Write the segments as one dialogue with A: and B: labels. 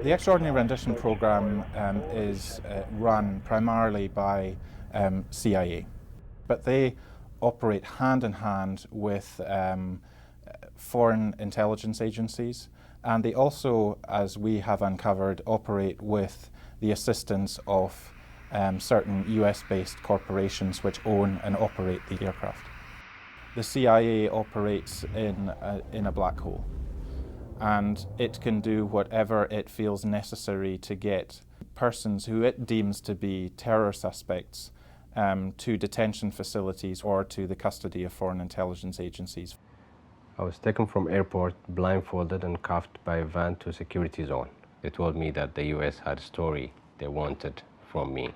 A: The Extraordinary Rendition Program is run primarily by CIA, but they operate hand in hand with foreign intelligence agencies, and they also, as we have uncovered, operate with the assistance of certain US-based corporations which own and operate the aircraft. The CIA operates in a black hole, and it can do whatever it feels necessary to get persons who it deems to be terror suspects to detention facilities or to the custody of foreign intelligence agencies.
B: I was taken from airport, blindfolded and cuffed by a van to a security zone. They told me that the US had a story they wanted from me,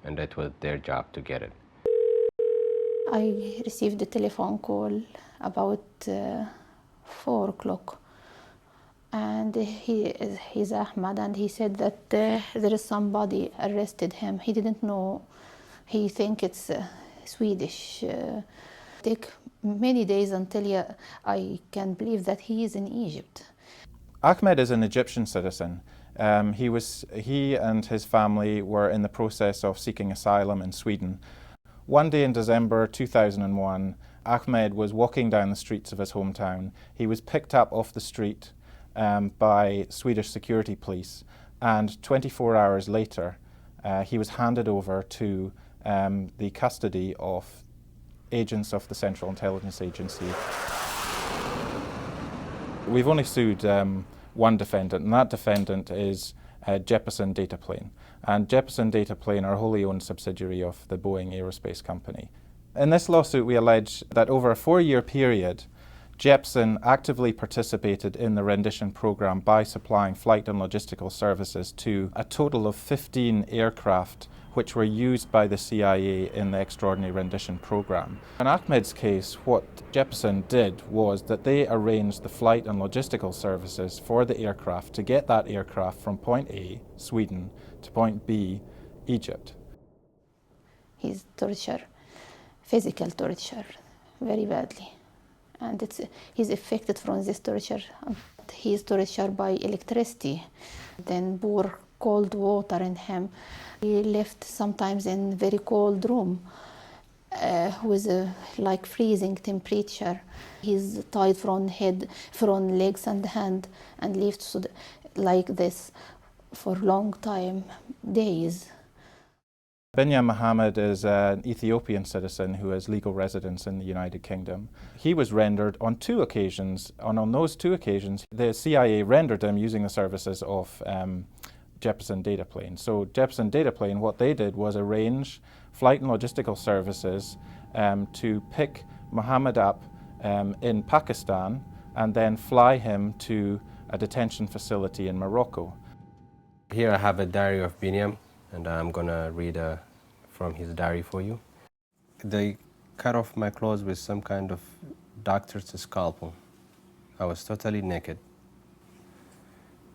B: and that was their job to get it.
C: I received a telephone call about 4 o'clock, and he's Ahmed, and he said that there is somebody arrested him. He didn't know, he think it's Swedish. Take many days until I can believe that he is in Egypt.
A: Ahmed is an Egyptian citizen. He and his family were in the process of seeking asylum in Sweden. One day in December 2001, Ahmed was walking down the streets of his hometown. He was picked up off the street by Swedish security police, and 24 hours later he was handed over to the custody of agents of the Central Intelligence Agency. We've only sued one defendant, and that defendant is Jeppesen Dataplan. And Jeppesen Dataplan are a wholly owned subsidiary of the Boeing Aerospace Company. In this lawsuit, we allege that over a 4-year period, Jeppesen actively participated in the rendition program by supplying flight and logistical services to a total of 15 aircraft which were used by the CIA in the Extraordinary Rendition Program. In Ahmed's case, what Jeppesen did was that they arranged the flight and logistical services for the aircraft to get that aircraft from point A, Sweden, to point B, Egypt.
C: He's tortured, physical torture, very badly. And he's affected from this torture. He's tortured by electricity, then pour cold water in him. He left sometimes in very cold room with like freezing temperature. He's tied from head, from legs and hand, and left like this for long time, days.
A: Binyam Mohamed is an Ethiopian citizen who has legal residence in the United Kingdom. He was rendered on 2 occasions, and on those 2 occasions, the CIA rendered him using the services of Jeppesen Dataplan. So Jeppesen Dataplan, what they did was arrange flight and logistical services to pick Mohamed up in Pakistan and then fly him to a detention facility in Morocco.
B: Here I have a diary of Binyam, and I'm gonna read from his diary for you. They cut off my clothes with some kind of doctor's scalpel. I was totally naked.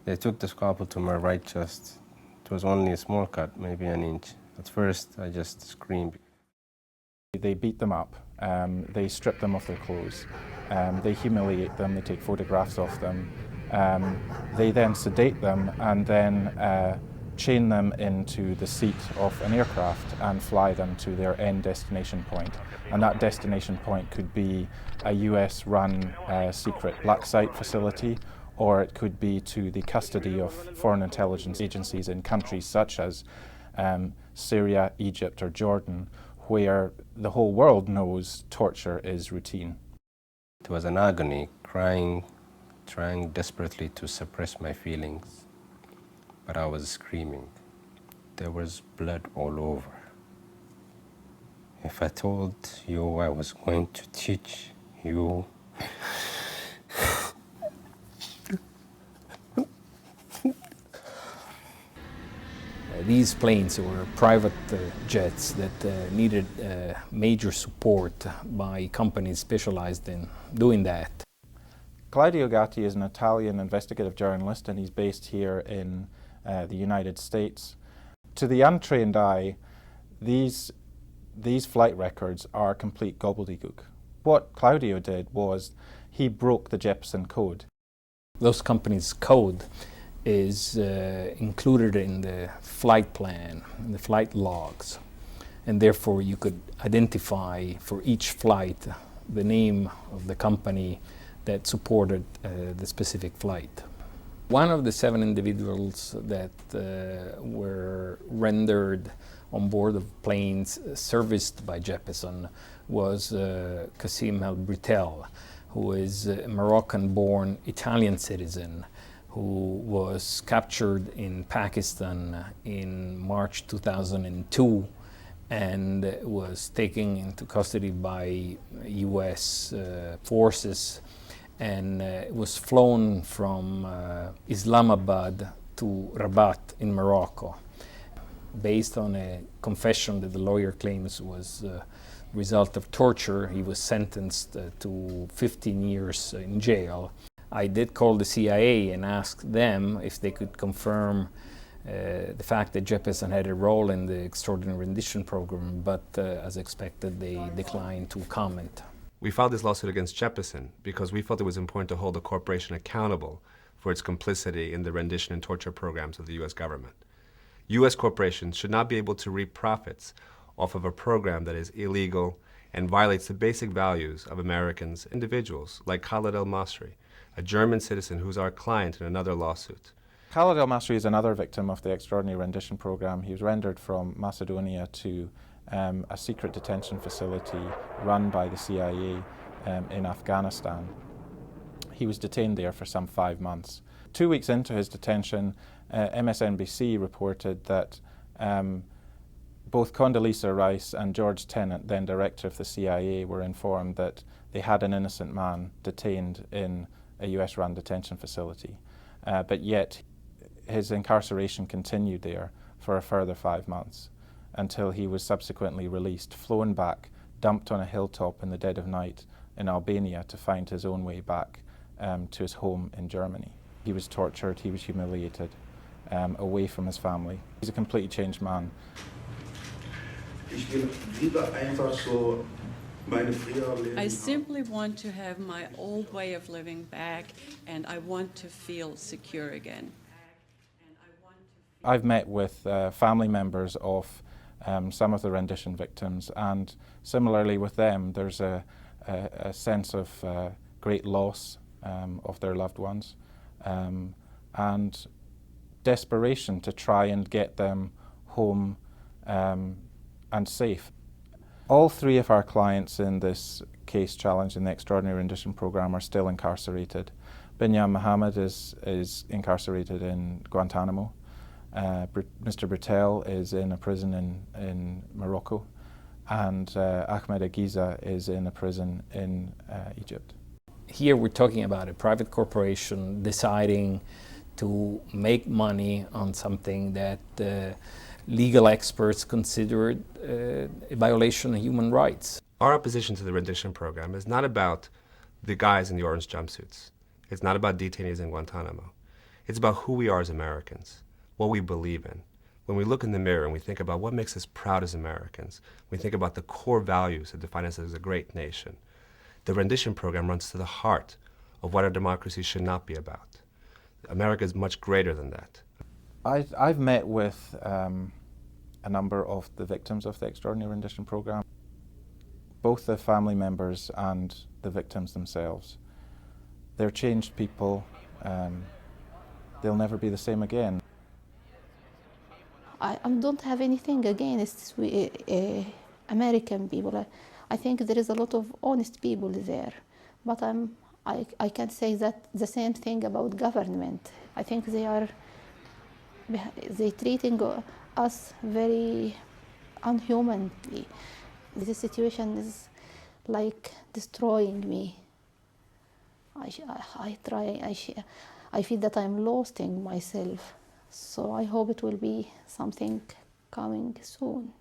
B: They took the scalpel to my right chest. It was only a small cut, maybe an inch. At first, I just screamed.
A: They beat them up. They strip them of their clothes. They humiliate them. They take photographs of them. They then sedate them and then chain them into the seat of an aircraft and fly them to their end destination point. And that destination point could be a US-run secret black site facility, or it could be to the custody of foreign intelligence agencies in countries such as Syria, Egypt, or Jordan, where the whole world knows torture is routine.
B: It was an agony, crying, trying desperately to suppress my feelings, but I was screaming. There was blood all over. If I told you I was going to teach you,
D: these planes were private jets that needed major support by companies specialized in doing that.
A: Claudio Gatti is an Italian investigative journalist, and he's based here in the United States. To the untrained eye, these flight records are complete gobbledygook. What Claudio did was he broke the Jeppesen code.
D: those companies' code is included in the flight plan, in the flight logs, and therefore you could identify for each flight the name of the company that supported the specific flight. One of the 7 individuals that were rendered on board of planes serviced by Jeppesen was Elkassim Britel, who is a Moroccan-born Italian citizen who was captured in Pakistan in March 2002 and was taken into custody by US forces and was flown from Islamabad to Rabat in Morocco. Based on a confession that the lawyer claims was a result of torture, he was sentenced to 15 years in jail. I did call the CIA and ask them if they could confirm the fact that Jeppesen had a role in the extraordinary rendition program, but as expected, they declined to comment.
E: We filed this lawsuit against Jeppesen because we felt it was important to hold the corporation accountable for its complicity in the rendition and torture programs of the U.S. government. U.S. corporations should not be able to reap profits off of a program that is illegal and violates the basic values of Americans, individuals like Khalid El-Masri, a German citizen who's our client in another lawsuit.
A: Khalid El-Masri is another victim of the extraordinary rendition program. He was rendered from Macedonia to a secret detention facility run by the CIA in Afghanistan. He was detained there for some 5 months. 2 weeks into his detention, MSNBC reported that both Condoleezza Rice and George Tenet, then director of the CIA, were informed that they had an innocent man detained in a US-run detention facility. But yet his incarceration continued there for a further 5 months until he was subsequently released, flown back, dumped on a hilltop in the dead of night in Albania to find his own way back to his home in Germany. He was tortured, he was humiliated, away from his family. He's a completely changed man.
F: I simply want to have my old way of living back, and I want to feel secure again.
A: I've met with family members of some of the rendition victims, and similarly with them, there's a sense of great loss of their loved ones and desperation to try and get them home and safe. All 3 of our clients in this case challenge in the extraordinary rendition program are still incarcerated. Binyam Mohamed is incarcerated in Guantanamo. Mr. Britel is in a prison in Morocco, and Ahmed Agiza is in a prison in Egypt.
D: Here we're talking about a private corporation deciding to make money on something that legal experts considered a violation of human rights.
E: Our opposition to the rendition program is not about the guys in the orange jumpsuits. It's not about detainees in Guantanamo. It's about who we are as Americans, what we believe in. When we look in the mirror and we think about what makes us proud as Americans, we think about the core values that define us as a great nation. The rendition program runs to the heart of what our democracy should not be about. America is much greater than that.
A: I've met with a number of the victims of the extraordinary rendition program, both the family members and the victims themselves. They're changed people. They'll never be the same again.
C: I don't have anything against American people. I think there is a lot of honest people there, but I can say that the same thing about government. I think they treating us very unhumanly. This situation is like destroying me. I feel that I'm losing myself. So I hope it will be something coming soon.